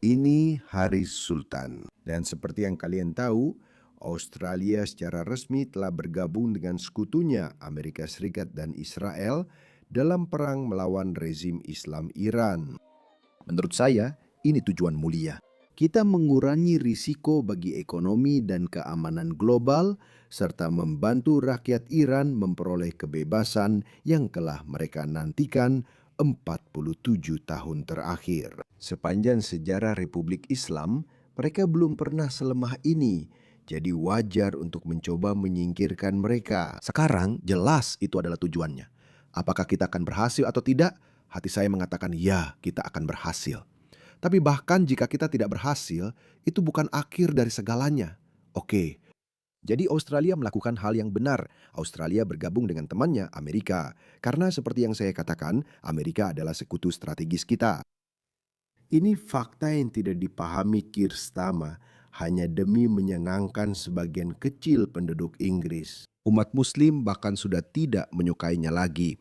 Ini Haris Sultan. Dan seperti yang kalian tahu, Australia secara resmi telah bergabung dengan sekutunya Amerika Serikat dan Israel dalam perang melawan rezim Islam Iran. Menurut saya, ini tujuan mulia. Kita mengurangi risiko bagi ekonomi dan keamanan global, serta membantu rakyat Iran memperoleh kebebasan yang telah mereka nantikan 47 tahun terakhir. Sepanjang sejarah Republik Islam, mereka belum pernah selemah ini. Jadi wajar untuk mencoba menyingkirkan mereka. Sekarang jelas itu adalah tujuannya. Apakah kita akan berhasil atau tidak? Hati saya mengatakan ya, kita akan berhasil. Tapi bahkan jika kita tidak berhasil, itu bukan akhir dari segalanya. Oke, jadi Australia melakukan hal yang benar. Australia bergabung dengan temannya Amerika. Karena seperti yang saya katakan, Amerika adalah sekutu strategis kita. Ini fakta yang tidak dipahami Keir Starmer hanya demi menyenangkan sebagian kecil penduduk Inggris. Umat Muslim bahkan sudah tidak menyukainya lagi.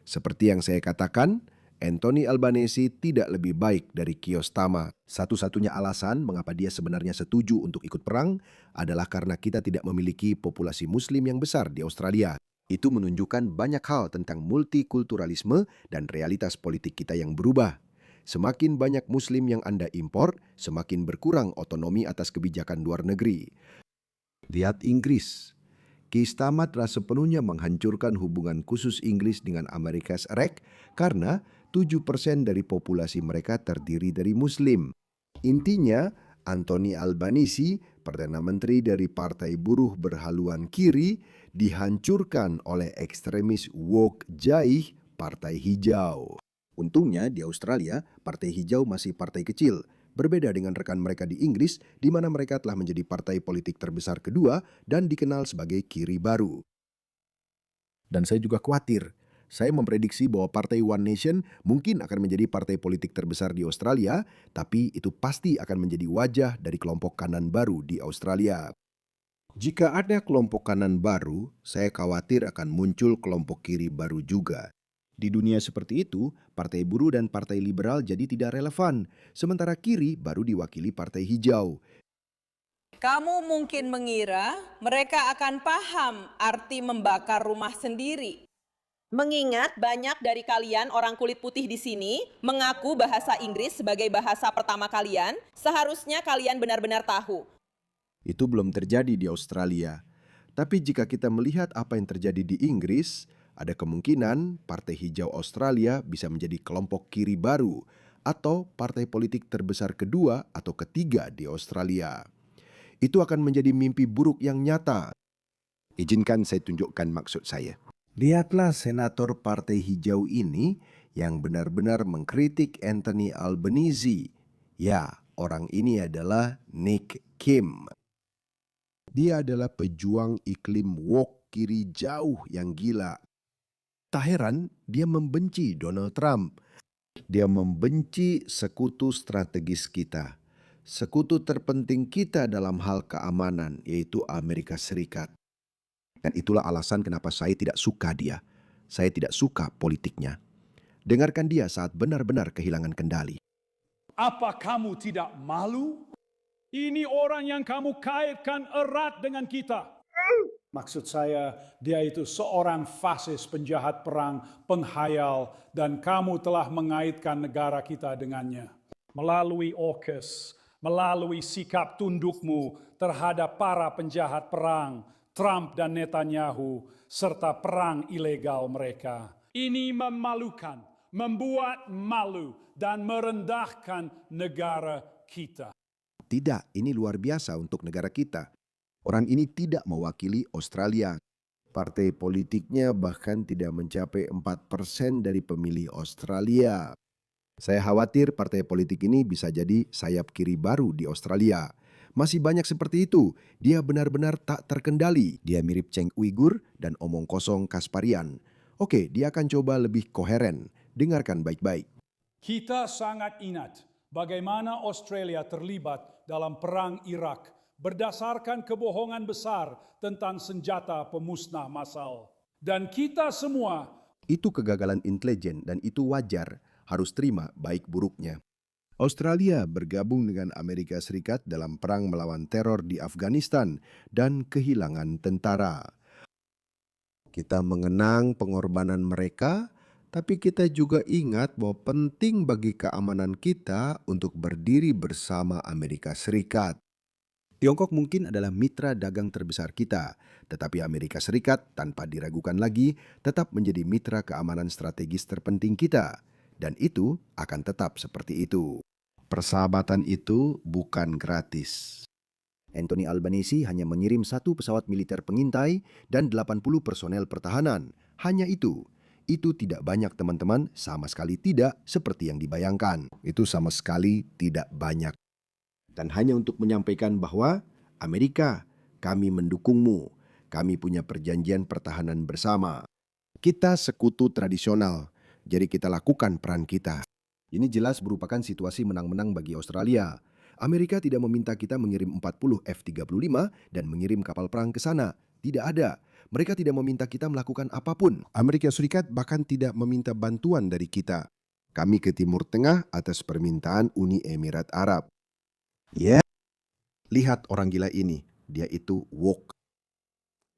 Seperti yang saya katakan, Anthony Albanese tidak lebih baik dari Keir Starmer. Satu-satunya alasan mengapa dia sebenarnya setuju untuk ikut perang adalah karena kita tidak memiliki populasi Muslim yang besar di Australia. Itu menunjukkan banyak hal tentang multikulturalisme dan realitas politik kita yang berubah. Semakin banyak Muslim yang Anda impor, semakin berkurang otonomi atas kebijakan luar negeri. Lihat Inggris. Keir Starmer telah sepenuhnya menghancurkan hubungan khusus Inggris dengan Amerika Serikat karena 7% dari populasi mereka terdiri dari Muslim. Intinya, Anthony Albanese, Perdana Menteri dari Partai Buruh berhaluan kiri, dihancurkan oleh ekstremis woke Jaih, Partai Hijau. Untungnya di Australia, Partai Hijau masih partai kecil. Berbeda dengan rekan mereka di Inggris, di mana mereka telah menjadi partai politik terbesar kedua dan dikenal sebagai kiri baru. Dan saya juga khawatir. Saya memprediksi bahwa partai One Nation mungkin akan menjadi partai politik terbesar di Australia, tapi itu pasti akan menjadi wajah dari kelompok kanan baru di Australia. Jika ada kelompok kanan baru, saya khawatir akan muncul kelompok kiri baru juga. Di dunia seperti itu, partai buruh dan partai liberal jadi tidak relevan, sementara kiri baru diwakili partai hijau. Kamu mungkin mengira mereka akan paham arti membakar rumah sendiri. Mengingat banyak dari kalian orang kulit putih di sini mengaku bahasa Inggris sebagai bahasa pertama kalian, seharusnya kalian benar-benar tahu. Itu belum terjadi di Australia. Tapi jika kita melihat apa yang terjadi di Inggris, ada kemungkinan Partai Hijau Australia bisa menjadi kelompok kiri baru atau partai politik terbesar kedua atau ketiga di Australia. Itu akan menjadi mimpi buruk yang nyata. Izinkan saya tunjukkan maksud saya. Lihatlah senator Partai Hijau ini yang benar-benar mengkritik Anthony Albanese. Ya, orang ini adalah Nick Kim. Dia adalah pejuang iklim woke kiri jauh yang gila. Tak heran dia membenci Donald Trump. Dia membenci sekutu strategis kita. Sekutu terpenting kita dalam hal keamanan, yaitu Amerika Serikat. Dan itulah alasan kenapa saya tidak suka dia. Saya tidak suka politiknya. Dengarkan dia saat benar-benar kehilangan kendali. Apa kamu tidak malu? Ini orang yang kamu kaitkan erat dengan kita. Maksud saya, dia itu seorang fasis penjahat perang, penghayal, dan kamu telah mengaitkan negara kita dengannya. Melalui AUKUS, melalui sikap tundukmu terhadap para penjahat perang, Trump dan Netanyahu, serta perang ilegal mereka. Ini memalukan, membuat malu, dan merendahkan negara kita. Tidak, ini luar biasa untuk negara kita. Orang ini tidak mewakili Australia. Partai politiknya bahkan tidak mencapai 4% dari pemilih Australia. Saya khawatir partai politik ini bisa jadi sayap kiri baru di Australia. Masih banyak seperti itu. Dia benar-benar tak terkendali. Dia mirip Cenk Uyghur dan omong kosong Kasparian. Oke, dia akan coba lebih koheren. Dengarkan baik-baik. Kita sangat ingat bagaimana Australia terlibat dalam perang Irak berdasarkan kebohongan besar tentang senjata pemusnah massal. Dan kita semua Itu kegagalan intelijen dan itu wajar, harus terima baik buruknya. Australia bergabung dengan Amerika Serikat dalam perang melawan teror di Afghanistan dan kehilangan tentara. Kita mengenang pengorbanan mereka, tapi kita juga ingat bahwa penting bagi keamanan kita untuk berdiri bersama Amerika Serikat. Tiongkok mungkin adalah mitra dagang terbesar kita, tetapi Amerika Serikat tanpa diragukan lagi tetap menjadi mitra keamanan strategis terpenting kita, dan itu akan tetap seperti itu. Persahabatan itu bukan gratis. Anthony Albanese hanya mengirim 1 pesawat militer pengintai dan 80 personel pertahanan. Hanya itu. Itu tidak banyak teman-teman, sama sekali tidak seperti yang dibayangkan. Itu sama sekali tidak banyak. Dan hanya untuk menyampaikan bahwa Amerika, kami mendukungmu. Kami punya perjanjian pertahanan bersama. Kita sekutu tradisional, jadi kita lakukan peran kita. Ini jelas merupakan situasi menang-menang bagi Australia. Amerika tidak meminta kita mengirim 40 F-35 dan mengirim kapal perang ke sana. Tidak ada. Mereka tidak meminta kita melakukan apapun. Amerika Serikat bahkan tidak meminta bantuan dari kita. Kami ke Timur Tengah atas permintaan Uni Emirat Arab. Ya, lihat orang gila ini. Dia itu woke.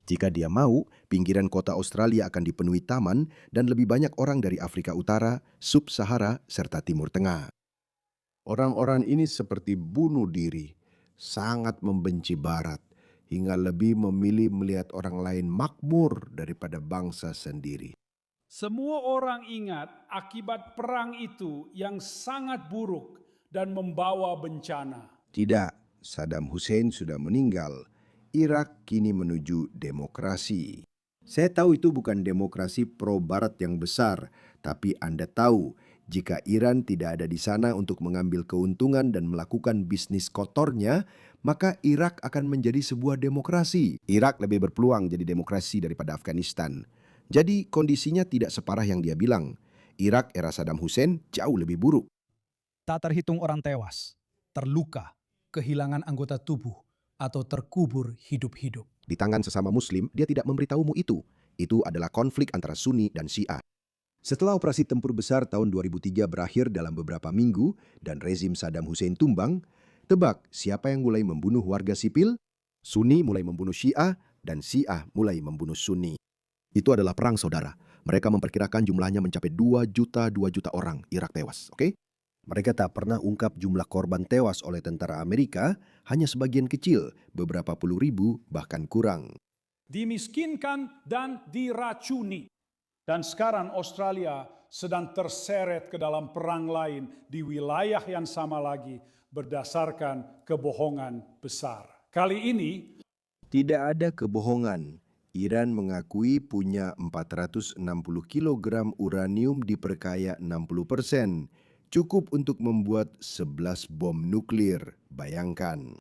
Jika dia mau, pinggiran kota Australia akan dipenuhi taman dan lebih banyak orang dari Afrika Utara, Sub-Sahara, serta Timur Tengah. Orang-orang ini seperti bunuh diri, sangat membenci Barat, hingga lebih memilih melihat orang lain makmur daripada bangsa sendiri. Semua orang ingat akibat perang itu yang sangat buruk dan membawa bencana. Tidak, Saddam Hussein sudah meninggal. Irak kini menuju demokrasi. Saya tahu itu bukan demokrasi pro-Barat yang besar, tapi Anda tahu jika Iran tidak ada di sana untuk mengambil keuntungan dan melakukan bisnis kotornya, maka Irak akan menjadi sebuah demokrasi. Irak lebih berpeluang jadi demokrasi daripada Afghanistan. Jadi kondisinya tidak separah yang dia bilang. Irak era Saddam Hussein jauh lebih buruk. Tak terhitung orang tewas, terluka, kehilangan anggota tubuh, atau terkubur hidup-hidup. Di tangan sesama Muslim, dia tidak memberitahumu itu. Itu adalah konflik antara Sunni dan Syiah. Setelah operasi tempur besar tahun 2003 berakhir dalam beberapa minggu dan rezim Saddam Hussein tumbang, tebak siapa yang mulai membunuh warga sipil? Sunni mulai membunuh Syiah dan Syiah mulai membunuh Sunni. Itu adalah perang saudara. Mereka memperkirakan jumlahnya mencapai 2 juta orang Irak tewas, oke? Mereka tak pernah ungkap jumlah korban tewas oleh tentara Amerika, hanya sebagian kecil, beberapa puluh ribu, bahkan kurang. Dimiskinkan dan diracuni. Dan sekarang Australia sedang terseret ke dalam perang lain di wilayah yang sama lagi berdasarkan kebohongan besar. Kali ini Tidak ada kebohongan. Iran mengakui punya 460 kg uranium diperkaya 60%. Cukup untuk membuat 11 bom nuklir. Bayangkan.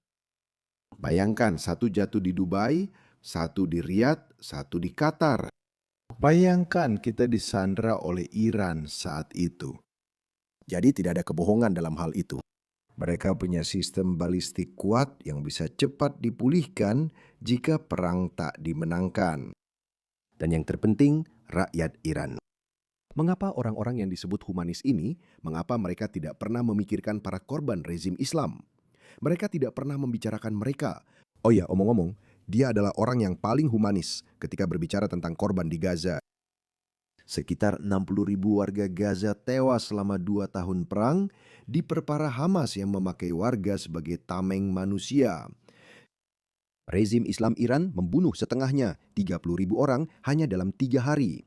Bayangkan, 1 jatuh di Dubai, 1 di Riyadh, 1 di Qatar. Bayangkan kita disandra oleh Iran saat itu. Jadi tidak ada kebohongan dalam hal itu. Mereka punya sistem balistik kuat yang bisa cepat dipulihkan jika perang tak dimenangkan. Dan yang terpenting, rakyat Iran. Mengapa orang-orang yang disebut humanis ini, mengapa mereka tidak pernah memikirkan para korban rezim Islam? Mereka tidak pernah membicarakan mereka. Oh ya, omong-omong, dia adalah orang yang paling humanis ketika berbicara tentang korban di Gaza. Sekitar 60.000 warga Gaza tewas selama 2 tahun perang, diperparah Hamas yang memakai warga sebagai tameng manusia. Rezim Islam Iran membunuh setengahnya, 30.000 orang hanya dalam 3 hari.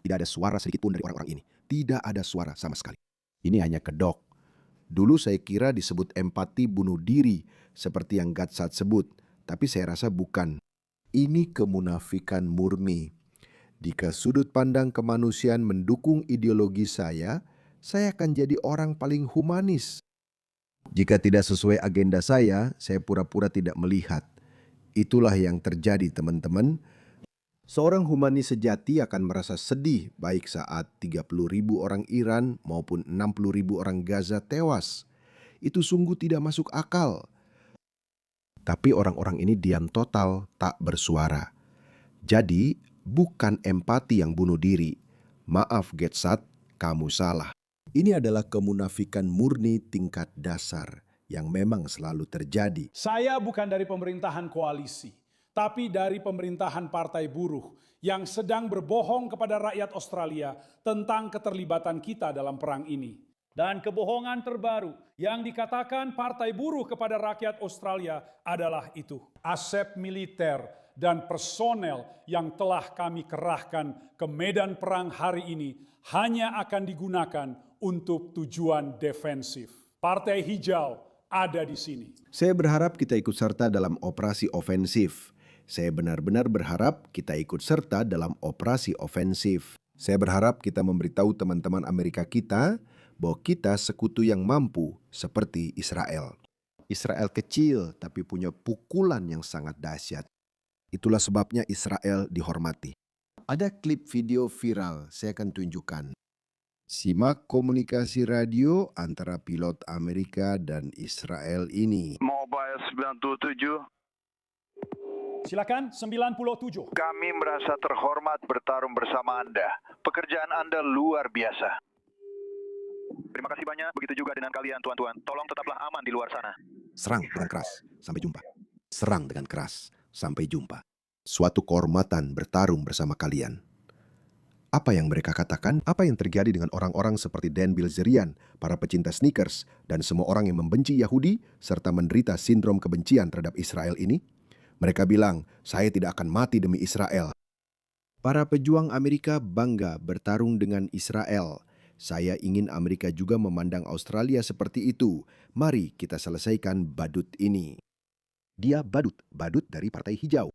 Tidak ada suara sedikit pun dari orang-orang ini. Tidak ada suara sama sekali. Ini hanya kedok. Dulu saya kira disebut empati bunuh diri, seperti yang Gatsat sebut. Tapi saya rasa bukan. Ini kemunafikan murni. Jika sudut pandang kemanusiaan mendukung ideologi saya akan jadi orang paling humanis. Jika tidak sesuai agenda saya pura-pura tidak melihat. Itulah yang terjadi, teman-teman. Seorang humanis sejati akan merasa sedih baik saat 30.000 orang Iran maupun 60.000 orang Gaza tewas. Itu sungguh tidak masuk akal. Tapi orang-orang ini diam total, tak bersuara. Jadi, bukan empati yang bunuh diri. Maaf Getsat, kamu salah. Ini adalah kemunafikan murni tingkat dasar yang memang selalu terjadi. Saya bukan dari pemerintahan koalisi, tapi dari pemerintahan partai buruh yang sedang berbohong kepada rakyat Australia tentang keterlibatan kita dalam perang ini. Dan kebohongan terbaru yang dikatakan partai buruh kepada rakyat Australia adalah itu. Aset militer dan personel yang telah kami kerahkan ke medan perang hari ini hanya akan digunakan untuk tujuan defensif. Partai Hijau ada di sini. Saya berharap kita ikut serta dalam operasi ofensif. Saya benar-benar berharap kita ikut serta dalam operasi ofensif. Saya berharap kita memberitahu teman-teman Amerika kita bahwa kita sekutu yang mampu seperti Israel. Israel kecil tapi punya pukulan yang sangat dahsyat. Itulah sebabnya Israel dihormati. Ada klip video viral, saya akan tunjukkan. Simak komunikasi radio antara pilot Amerika dan Israel ini. Mobile 97, Silakan 97. kami merasa terhormat bertarung bersama Anda. Pekerjaan Anda luar biasa. Terima kasih banyak, begitu juga dengan kalian tuan-tuan. Tolong tetaplah aman di luar sana. Serang dengan keras, sampai jumpa. Serang dengan keras, sampai jumpa. Suatu kehormatan bertarung bersama kalian. Apa yang mereka katakan? Apa yang terjadi dengan orang-orang seperti Dan Bilzerian, para pecinta sneakers, dan semua orang yang membenci Yahudi, serta menderita sindrom kebencian terhadap Israel ini? Mereka bilang, saya tidak akan mati demi Israel. Para pejuang Amerika bangga bertarung dengan Israel. Saya ingin Amerika juga memandang Australia seperti itu. Mari kita selesaikan badut ini. Dia badut dari Partai Hijau.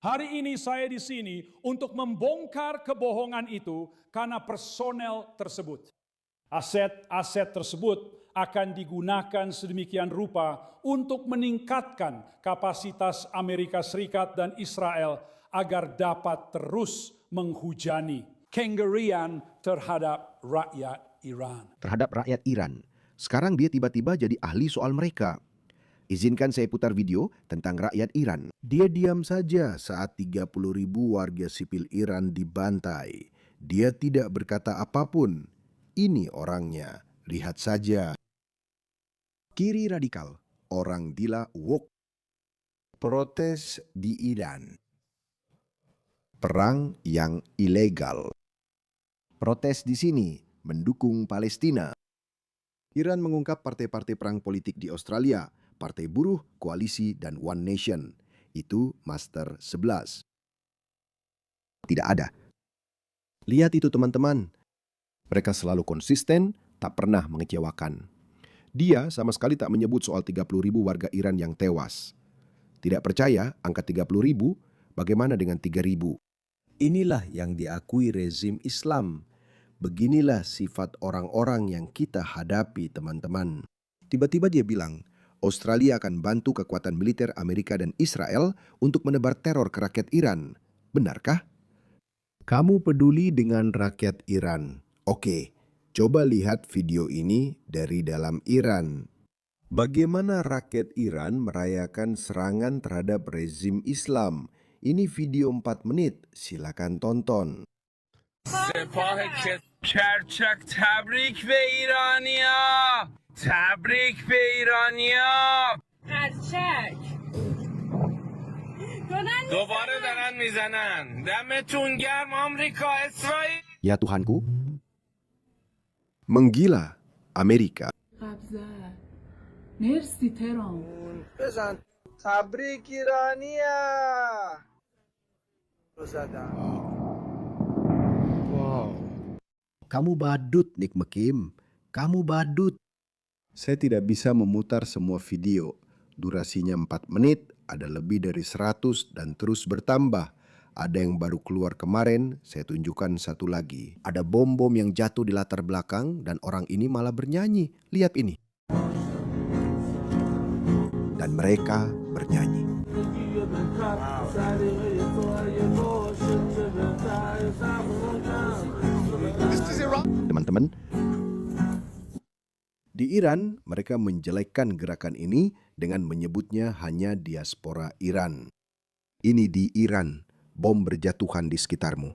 Hari ini saya di sini untuk membongkar kebohongan itu karena personel tersebut. Aset-aset tersebut akan digunakan sedemikian rupa untuk meningkatkan kapasitas Amerika Serikat dan Israel agar dapat terus menghujani kengerian terhadap rakyat Iran. Terhadap rakyat Iran. Sekarang dia tiba-tiba jadi ahli soal mereka. Izinkan saya putar video tentang rakyat Iran. Dia diam saja saat 30.000 warga sipil Iran dibantai. Dia tidak berkata apapun. Ini orangnya. Lihat saja. Kiri radikal. Orang gila woke. Protes di Iran. Perang yang ilegal. Protes di sini mendukung Palestina. Iran mengungkap partai-partai perang politik di Australia, Partai Buruh, Koalisi, dan One Nation. Itu Master 11. Tidak ada. Lihat itu teman-teman. Mereka selalu konsisten, tak pernah mengecewakan. Dia sama sekali tak menyebut soal 30.000 warga Iran yang tewas. Tidak percaya angka 30.000, bagaimana dengan 3.000? Inilah yang diakui rezim Islam. Beginilah sifat orang-orang yang kita hadapi, teman-teman. Tiba-tiba dia bilang, Australia akan bantu kekuatan militer Amerika dan Israel untuk menebar teror ke rakyat Iran. Benarkah? Kamu peduli dengan rakyat Iran. Oke, coba lihat video ini dari dalam Iran. Bagaimana rakyat Iran merayakan serangan terhadap rezim Islam? Ini video 4 menit, silakan tonton. سپاه کرچک تبریک به ایرانیا تبریک به ایرانیا کرچک دوباره دارن میزنن دمتون گرم آمریکا اسرائیل Ya Tuhanku. Menggila Amerika. قبضه مرسی تهران بزن تبریک ایرانیا رو زدن Kamu badut, Nick McKim. Kamu badut. Saya tidak bisa memutar semua video. Durasinya 4 menit, ada lebih dari 100 dan terus bertambah. Ada yang baru keluar kemarin, saya tunjukkan satu lagi. Ada bom-bom yang jatuh di latar belakang dan orang ini malah bernyanyi. Lihat ini. Dan mereka bernyanyi. Teman-teman, di Iran mereka menjelekkan gerakan ini dengan menyebutnya hanya diaspora Iran. Ini di Iran, bom berjatuhan di sekitarmu.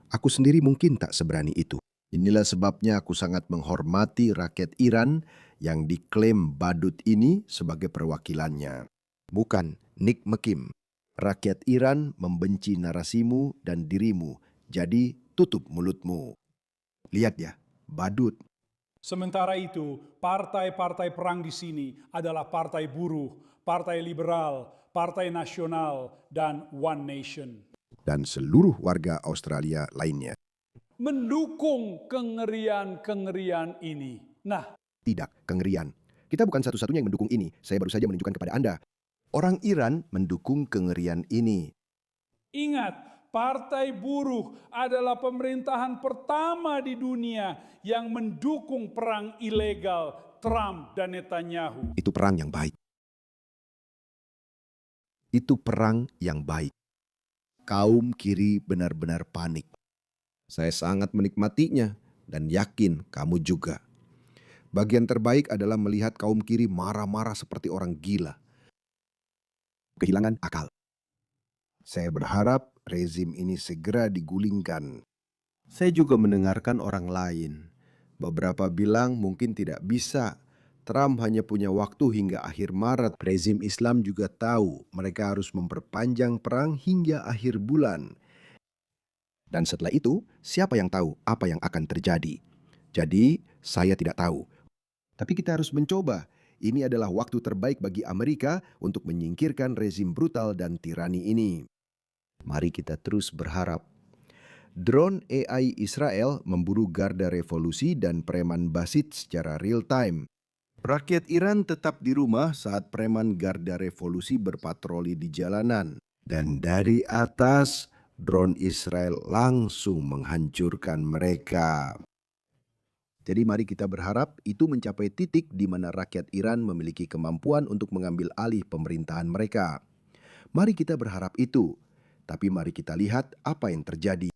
Aku sendiri mungkin tak seberani itu. Inilah sebabnya aku sangat menghormati rakyat Iran yang diklaim badut ini sebagai perwakilannya. Bukan Nick McKim. Rakyat Iran membenci narasimu dan dirimu, jadi tutup mulutmu. Lihat ya, badut. Sementara itu, partai-partai perang di sini adalah Partai Buruh, Partai Liberal, Partai Nasional, dan One Nation. Dan seluruh warga Australia lainnya. Mendukung kengerian-kengerian ini. Nah, Tidak, kengerian. Kita bukan satu-satunya yang mendukung ini. Saya baru saja menunjukkan kepada Anda. Orang Iran mendukung kengerian ini. ingat, Partai Buruh adalah pemerintahan pertama di dunia yang mendukung perang ilegal Trump dan Netanyahu. Itu perang yang baik. Itu perang yang baik. Kaum kiri benar-benar panik. Saya sangat menikmatinya dan yakin kamu juga. Bagian terbaik adalah melihat kaum kiri marah-marah seperti orang gila. Kehilangan akal. Saya berharap rezim ini segera digulingkan. Saya juga mendengarkan orang lain. Beberapa bilang mungkin tidak bisa. Trump hanya punya waktu hingga akhir Maret. Rezim Islam juga tahu mereka harus memperpanjang perang hingga akhir bulan. Dan setelah itu, siapa yang tahu apa yang akan terjadi? Jadi, saya tidak tahu. Tapi kita harus mencoba. Ini adalah waktu terbaik bagi Amerika untuk menyingkirkan rezim brutal dan tirani ini. Mari kita terus berharap. Drone AI Israel memburu garda revolusi dan preman Basit secara real time. Rakyat Iran tetap di rumah saat preman garda revolusi berpatroli di jalanan. Dan dari atas, drone Israel langsung menghancurkan mereka. Jadi mari kita berharap itu mencapai titik di mana rakyat Iran memiliki kemampuan untuk mengambil alih pemerintahan mereka. Mari kita berharap itu. Tapi mari kita lihat apa yang terjadi.